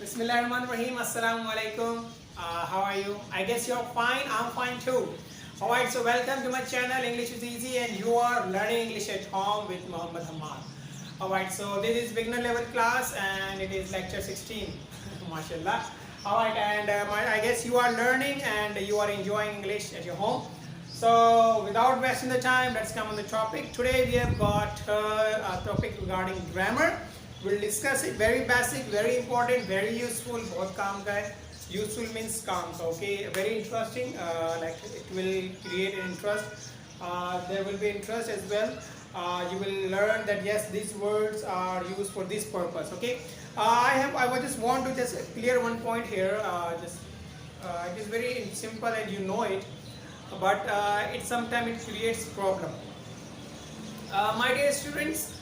Bismillahirrahmanirrahim. Assalamu alaikum. How are you? I guess you're fine. I'm fine too. Alright, so welcome to my channel English is Easy, and you are learning English at home with Muhammad Hamad. Alright, so this is beginner level class and it is lecture 16. MashaAllah. Alright, and I guess you are learning and you are enjoying English at your home. So without wasting the time, let's come on the topic. Today we have got a topic regarding grammar. We'll discuss it. Very basic, very important, very useful. बहुत काम का है. Useful means काम का. Okay, very interesting. Like it will create an interest. There will be interest as well. You will learn that yes, these words are used for this purpose. Okay. I just want to just clear one point here. It is very simple and you know it, but it sometimes it creates problem. My dear students,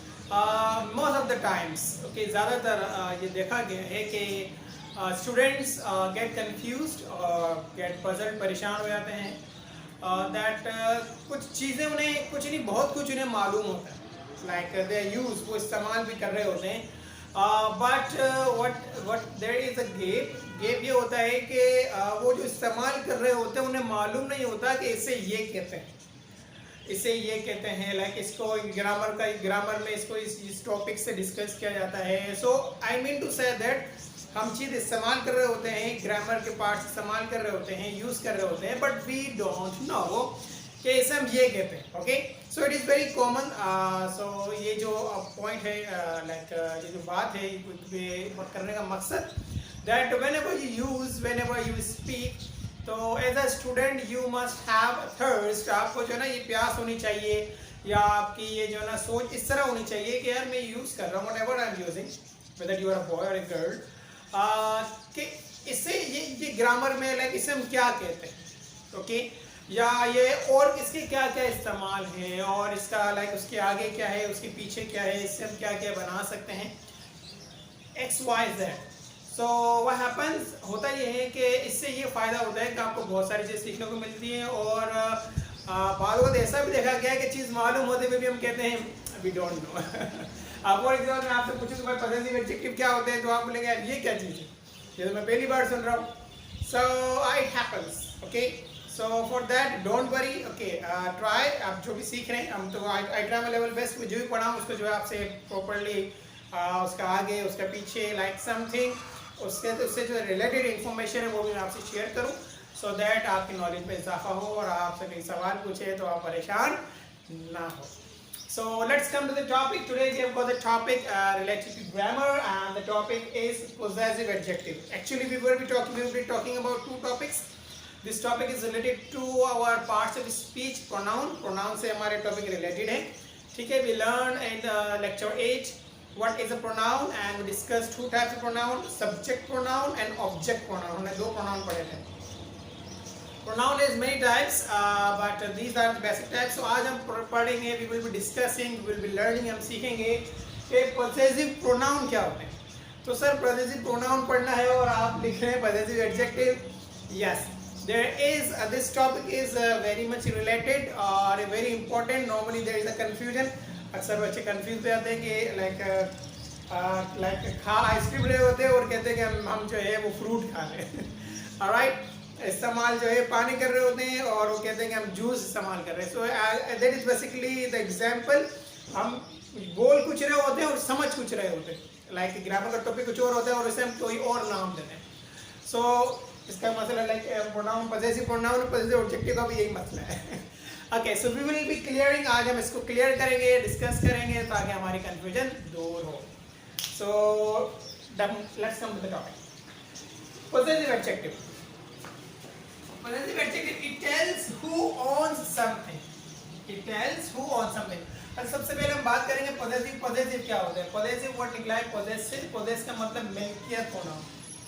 most of the times, okay, ज़्यादातर ये देखा गया है कि students get confused और get puzzled, परेशान हो जाते हैं that कुछ चीज़ें उन्हें कुछ नहीं बहुत कुछ उन्हें मालूम होता है, like they use वो इस्तेमाल भी कर रहे होते हैं, but what there is a gap ये होता है कि वो जो इस्तेमाल कर रहे होते हैं उन्हें मालूम नहीं होता कि इसे ये कहते हैं, इसे ये कहते हैं. लाइक इसको ग्रामर में इसको इस टॉपिक से डिस्कस किया जाता है. So I mean to say that हम चीज़ इस्तेमाल कर रहे होते हैं, ग्रामर के पार्ट्स इस्तेमाल कर रहे होते हैं, यूज़ कर रहे होते हैं, बट वी डोंट नो कि इसे हम ये कहते हैं. Okay, so it is very common. So ये जो पॉइंट है, लाइक ये जो बात है करने का मकसद दैट whenever you speak, तो as a student you must have thirst. आपको जो है ना ये प्यास होनी चाहिए या आपकी ये जो है ना सोच इस तरह होनी चाहिए कि यार मैं यूज़ कर रहा हूँ whatever I am using, whether you are a boy और अ गर्ल, कि इससे ये ग्रामर में लाइक इसे हम क्या कहते हैं. ओके, या ये और इसके क्या क्या इस्तेमाल हैं और इसका लाइक उसके आगे क्या है, उसके पीछे क्या है, इससे हम क्या क्या बना सकते हैं, X Y Z. So what happens होता ये है कि इससे ये फ़ायदा होता है कि आपको बहुत सारी चीज़ सीखने को मिलती है और बाद वक्त ऐसा भी देखा गया है कि चीज़ मालूम होते हुए भी हम कहते हैं वी डोंट नो. आप फॉर एग्जाम्पल मैं आपसे पूछूँ कि भाई पॉसेसिव एडजेक्टिव क्या होते हैं, तो आप बोलेंगे यार ये क्या चीज़ है, ये तो मैं पहली बार सुन रहा हूँ. So it happens. Okay, so for that don't worry. Okay, try. आप जो भी सीख रहे हैं हम तो I try my level best. जो भी पढ़ा उसको जो है आपसे प्रॉपरली उसका आगे उसका पीछे लाइक समथिंग उससे जो रिलेटेड इन्फॉर्मेशन है वो भी मैं आपसे शेयर करूं, सो दैट आपकी नॉलेज में इजाफा हो और आपसे कई सवाल पूछे तो आप परेशान ना हो. So let's come to the topic. Today we have got the topic related to grammar, and the topic is possessive adjective. Actually we will be talking about two topics. This topic is related to our parts of speech. Pronoun से हमारे topic related है. ठीक है, we learn in lecture 8 what is a pronoun, and we discussed two types of pronoun, subject pronoun and object pronoun. हमने दो pronoun पढ़े थे. Pronoun is many types, but these are the basic types. So आज हम पढ़ेंगे, we will be discussing, we will be learning, हम सीखेंगे कि possessive pronoun क्या होते हैं. तो सर possessive pronoun पढ़ना है और आप लिख रहे हैं possessive adjective. Yes, there is this topic is very much related or very important. Normally there is a confusion. अक्सर बच्चे कंफ्यूज हो जाते हैं कि लाइक खा आइसक्रीम रहे होते हैं और कहते हैं कि हम जो है वो फ्रूट खा रहे हैं. ऑलराइट, इस्तेमाल जो है पानी कर रहे होते हैं और वो कहते हैं कि हम जूस इस्तेमाल कर रहे हैं. So that is basically the example. हम बोल कुछ रहे होते हैं और समझ कुछ रहे होते हैं. लाइक ग्रामर का टॉपिक कुछ और होता है और इसे हम कोई और नाम देते हैं. सो इसका मसला लाइक प्रोनाउन पॉसेसिव प्रोनाउन और पॉसेसिव ऑब्जेक्टिव का भी यही मसला है. Okay, so we will be clearing. आज हम इसको क्लियर करेंगे, डिस्कस करेंगे ताकि हमारी कंफ्यूजन दूर हो. So let's come to the topic. Possessive adjective. Possessive adjective it tells who owns something. It tells who owns something. और सबसे पहले हम बात करेंगे पॉसेसिव क्या होता है. पॉसेसिव वर्ड निकला है पॉसेसिव. पॉसेस का मतलब मिल्कियत होना,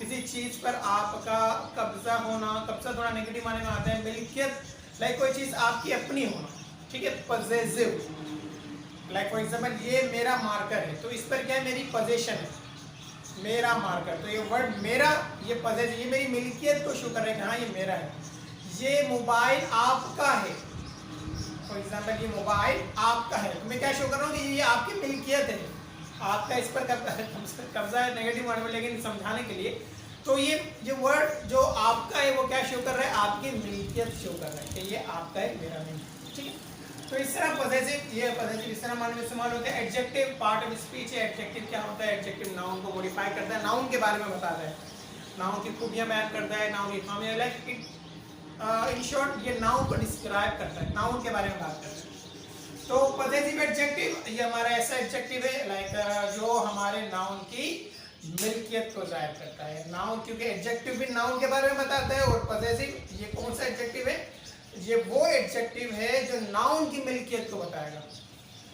किसी चीज पर आपका कब्जा होना. कब्जा थोड़ा नेगेटिव माने में आता है. मिल्कियत लाइक कोई चीज आपकी अपनी होना. ठीक है, पॉसेसिव. लाइक फॉर एग्जांपल ये मेरा मार्कर है, तो इस पर क्या है, मेरी पोजेशन है, मेरा मार्कर. तो ये वर्ड मेरा, ये पॉसेसिव, ये मेरी मिल्कियत को शो कर रहा है कि हाँ ये मेरा है. ये मोबाइल आपका है. फॉर एग्जांपल ये मोबाइल आपका है, तो मैं क्या शो कर रहा हूँ कि ये आपकी मिल्कियत है. आपका इस पर कब्जा है नेगेटिव वर्ड में, लेकिन समझाने के लिए तो ये वर्ड जो आपका है वो क्या शो कर रहा है, आपकी मिल्कियत शो कर रहा है कि ये आपका है, मेरा नहीं, ठीक है। तो इस तरह पॉजिटिव, ये पॉजिटिव इस तरह मानने में इस्तेमाल होते हैं। एडजेक्टिव पार्ट ऑफ स्पीच है। एडजेक्टिव क्या होता है, एडजेक्टिव नाउन को मॉडिफाई करता है, नाउन के बारे में बताता है, नाउन की खूबियां बयान करता है, नाउन की खामियां, लाइक इट इन शॉर्ट ये नाउन को डिस्क्राइब करता है, नाउन के बारे में बात करता है। तो पॉजिटिव एडजेक्टिव ये हमारा ऐसा एडजेक्टिव है लाइक जो हमारे नाउन की मिल्कियत को जाहिर करता है। नाउन क्योंकि एडजेक्टिव भी नाउन के बारे में बताता है, और पॉजिटिव ये कौन सा एडजेक्टिव है, ये वो एडजेक्टिव है जो नाउन की मिल्कियत को बताएगा।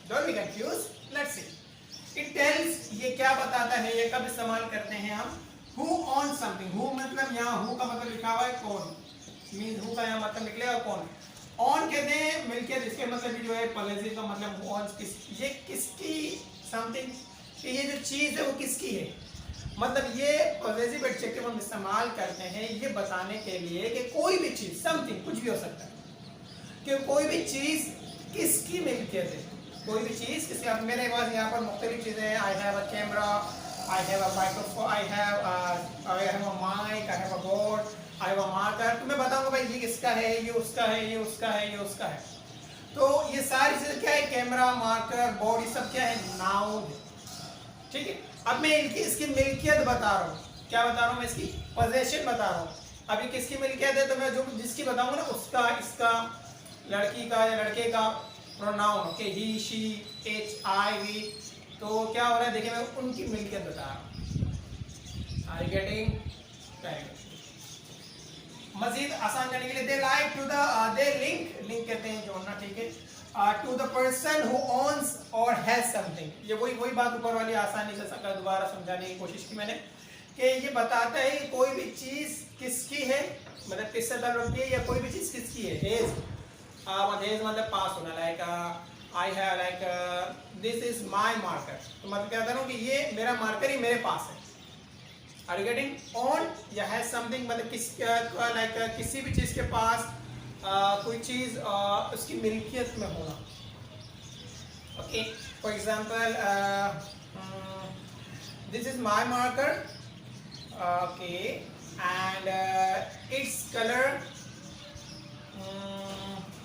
Don't be confuse, let's see. It tells ये क्या बताता है, ये कब इस्तेमाल करते हैं हम, हु ऑन समथिंग। हु मतलब यहाँ हु का मतलब लिखा हुआ है कौन, मींस हु का यहाँ मतलब निकलेगा कौन। ऑन कहते हैं मिल्कियत, इसके मतलब भी जो है पॉजिटिव का मतलब ऑन किस, ये किसकी समथिंग, ये जो चीज है वो किसकी है, मतलब ये पॉजिटिव एडजेक्टिव हम इस्तेमाल करते हैं ये बताने के लिए कि कोई भी चीज, समथिंग कुछ भी हो सकता है, कि कोई भी चीज किसकी मिल्कियत है, कोई भी चीज किसकी। अब मेरे पास यहाँ पर मुख्तलिफ चीजें हैं, I have a camera, I have a microphone, I have a mic, I have a board, I have a marker. तो मैं बताऊंगा भाई ये किसका है, ये उसका है, ये उसका है, ये उसका है। तो ये सारी चीजें क्या है, कैमरा, मार्कर, बोर्ड, ये सब क्या है, नाउन, ठीक है। अब मैं इसकी मिल्कियत बता रहा हूँ, क्या बता रहा हूँ मैं, इसकी पोजेशन बता रहा हूँ। अब ये किसकी मिल्कियत है, तो मैं जो जिसकी बताऊंगा ना उसका, इसका, लड़की का या लड़के का pronoun, okay, he, she, it, I, we. तो क्या हो रहा है देखिए, मैं उनकी मिल्कियत बता रहा हूँ। Are you getting? मजीद आसान करने के लिए they like to the, they link कहते हैं जोड़ना, ठीक है, to the person who owns और हैज समथिंग। ये वही बात ऊपर वाली आसानी से दोबारा समझाने की कोशिश की मैंने, कि ये बताता है कि कोई भी चीज किसकी है, मतलब किससे ताल्लुक है, या कोई भी चीज किसकी है। हेज, हेज मतलब पास होना, like I have, like this is my marker. तो मतलब क्या करूँ कि ये मेरा मार्कर ही मेरे पास है। Are you getting? ऑन या हैज समथिंग मतलब लाइक किसी भी चीज के पास कोई चीज उसकी मिल्कियत में होना। Okay, for example this is my marker, okay, and its colour,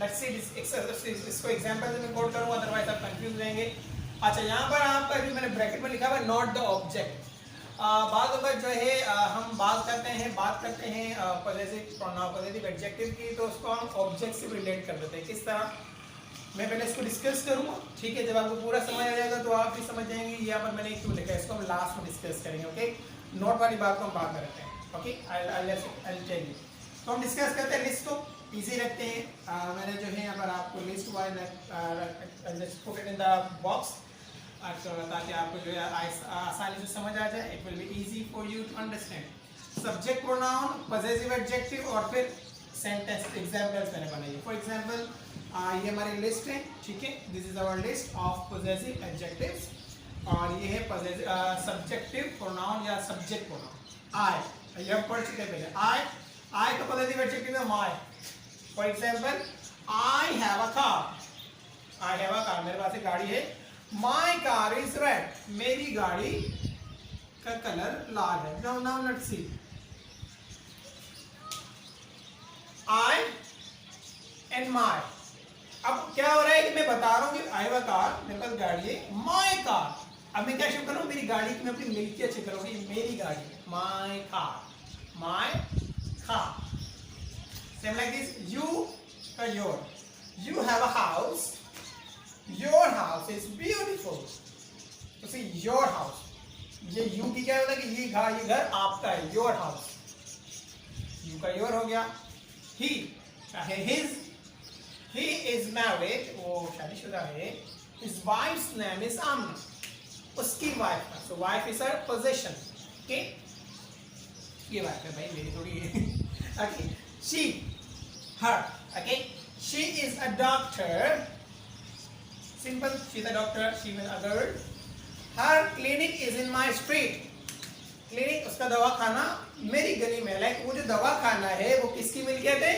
let's see this, इसको एग्जांपल से मैं कोड करूंगा, अदरवाइज आप कंफ्यूज रहेंगे। अच्छा, यहाँ पर आपका जो मैंने ब्रैकेट में लिखा हुआ है नॉट द ऑब्जेक्ट। बाद अगर जो है हम बात करते हैं पॉजिटिव प्रोनाउन, पॉजिटिव एडजेक्टिव की, तो उसको हम ऑब्जेक्ट से रिलेट कर देते हैं। किस तरह, मैं पहले इसको डिस्कस करूंगा, ठीक है, जब आपको पूरा समझ आ जाएगा तो आप भी समझ जाएंगे यहाँ पर मैंने क्यों लिखा है। इसको हम लास्ट में डिस्कस करेंगे, ओके। नोट वाली बात को हम बात करते हैं, ओके। I tell you. तो हम डिस्कस करते हैं, लिस्ट को ईजी रखते हैं। मैंने जो है यहाँ पर आपको list wise put it in the box, ताकि आपको जो है आसानी से समझ आ जाए। It will be easy for you to understand. Subject pronoun, positive adjective, और फिर सेंटेंस एग्जांपल्स मैंने बनाई है। फॉर एग्जांपल ये हमारी लिस्ट है, ठीक है, this is our list of positive adjectives, और ये है सब्जेक्टिव प्रोनाउन या सब्जेक्ट प्रोनाउन। आई, ये हम पढ़ चुके हैं पहले। आई का पॉजिटिव एडजेक्टिव है my. For example I have a car, I have a car, मेरे पास एक गाड़ी है। My car is red, मेरी गाड़ी का कलर लाल है। Now let's see. I and my. अब क्या हो रहा है कि मैं बता रहा हूँ कि I have a car, मेरे पास गाड़ी है। My car, अब मैं क्या शिफ्ट करूँ, मेरी गाड़ी की मैं अपनी मिल्कियत शिफ्ट करूँगी, मेरी गाड़ी, my car, my car. Same like this, you का your. You have a house. Your house is beautiful. तो see your house, ये you की क्या होता है कि ये घर आपका है, your house, you का your हो गया। he चाहे his, he is married, वो शादीशुदा है। his wife's name is Amna, उसकी wife का, so wife is her possession, okay, ये wife है भाई, मेरी थोड़ी है। okay, she, her, okay, she is a doctor. Simple, she's a doctor, she is a girl. Her clinic is in my street. Clinic उसका दवाखाना मेरी गली में, लाइक वो जो दवाखाना है वो किसकी मिल्कियत है,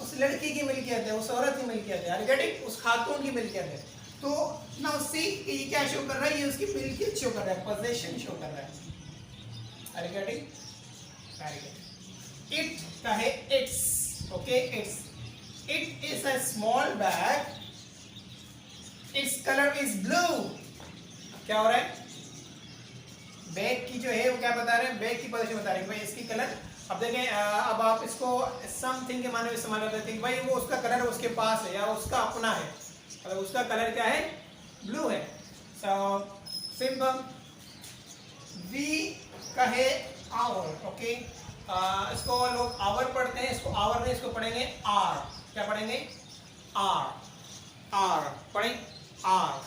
उस लड़की की मिल्कियत है, उस औरत की मिल्कियत है, उस खातून की मिल्कियत है। तो नाउ नाउ सी ये क्या शो कर रहा है, ये उसकी मिल्कियत शो कर रहा है, पोजीशन शो कर रहा है. Are you getting? Very good. It का है its. Okay, its. It is a small bag. Its colour is blue. क्या हो रहा है? बैग की जो है वो क्या बता रहे हैं, बैग की पोजीशन बता रहे हैं भाई इसकी कलर. अब देखें, अब आप इसको समथिंग के माने में इस्तेमाल कर देते हैं भाई वो उसका कलर उसके पास है या उसका अपना है. मतलब उसका कलर क्या है, ब्लू है. So simple. वी कहे आवर. ओके, इसको लोग आवर पढ़ते हैं, इसको आवर नहीं, इसको पढ़ेंगे आर. क्या पढ़ेंगे? आर. आर पढ़ें, आर.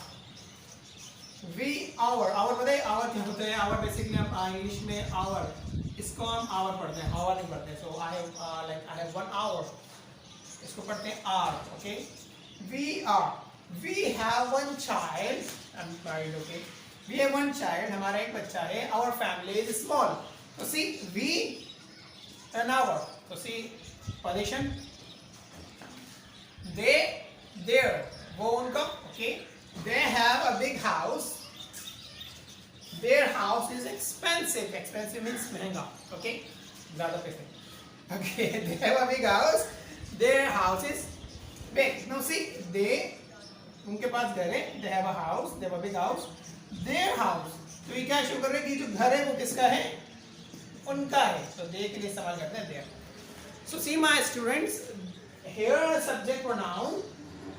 We our. आवर पता है आवर क्या होता है? आवर बेसिकली हम इंग्लिश में आवर, इसको हम आवर पढ़ते हैं, आवर नहीं पढ़ते. सो आई हैव 1 आवर, इसको पढ़ते हैं are. Okay, we are. We have 1 child. I am married. Okay, we have 1 child. हमारा एक बच्चा है. Our family is small. तो सी वी एंड आवर. तो सी पोजीशन. दे, देयर, वो उनका. Okay, they have a big house. Their house is expensive. Expensive means महंगा. Okay, ज़्यादा पैसे. Okay, they have a big house. Their house is big. Now see, they, उनके पास घर है. They have a house. They have a big house. Their house. तो ये क्या show कर रहे हैं कि जो घर है वो किसका है? उनका है. तो they के लिए इस्तेमाल करते हैं their. So see my students, here subject pronoun.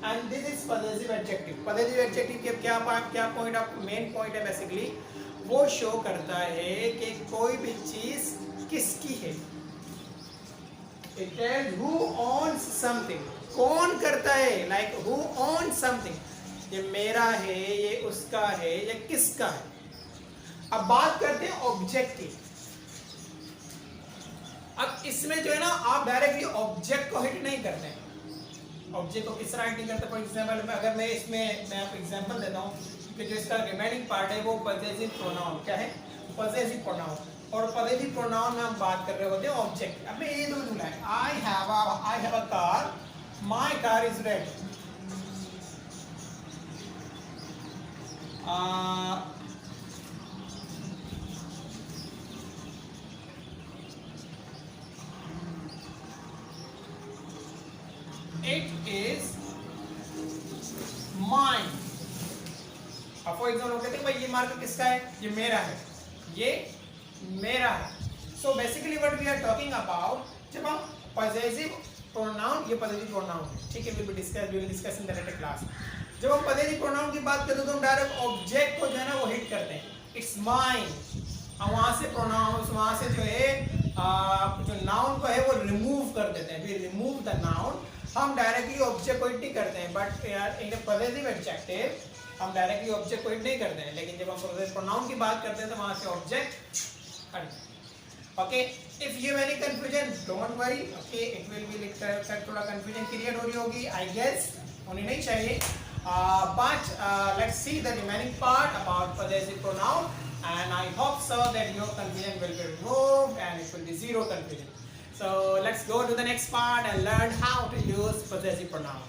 And this is possessive adjective. Possessive adjective के क्या पॉइंट, आप मेन पॉइंट है बेसिकली वो शो करता है कि कोई भी चीज किसकी है. It tells who owns something. कौन करता है, like who owns something. ये मेरा है, ये उसका है, ये किसका है. अब बात करते हैं ऑब्जेक्टिव. अब इसमें जो है ना आप डायरेक्टली ऑब्जेक्ट को हिट नहीं करते हैं. ऑब्जेक्ट को किस तरह हिट नहीं करते. फॉर एग्जाम्पल अगर मैं आपको एग्जाम्पल देता हूँ कि जो इसका रिमेनिंग पार्ट है वो पॉजेसिव प्रोनाउन. क्या है? Possessive pronoun. और पॉजेसिव प्रोनाउन में हम बात कर रहे होते हैं ऑब्जेक्ट. अब मैं ये दो दूंगा, आई have a car. My car is red. It is mine. अब फॉर एग्जाम्पल कहते हैं भाई ये मार्कर किसका है? ये मेरा है, ये मेरा है. So basically what we are talking about, जब हम पॉजेसिव प्रोनाउन, ये पॉजेसिव प्रोनाउन है, ठीक है, will discuss in the later class. जब हम पॉजेसिव प्रोनाउन की बात करते हैं तो हम डायरेक्ट ऑब्जेक्ट को जो है ना वो हिट करते हैं. It's mine. हम वहां से प्रोनाउन, वहां से जो है जो नाउन को है वो रिमूव कर देते हैं. We remove the noun. हम डायरेक्टली ऑब्जेक्ट को हिट नहीं करते हैं. बट इन पॉजेसिव एडजेक्टिव हम डायरेक्टली ऑब्जेक्ट को हिट नहीं करते हैं. लेकिन जब हम पॉजेसिव प्रोनाउन की बात करते हैं तो वहां से ऑब्जेक्ट हट. Okay, if you have any confusion don't worry. Okay, it will B थोड़ा कंफ्यूजन क्रिएट हो रही होगी, आई गेस होनी नहीं चाहिए. But let's see the remaining part about possessive pronoun. And I hope so that your confusion will be removed and it will be zero confusion. So let's go to the next part and learn how to use possessive pronoun.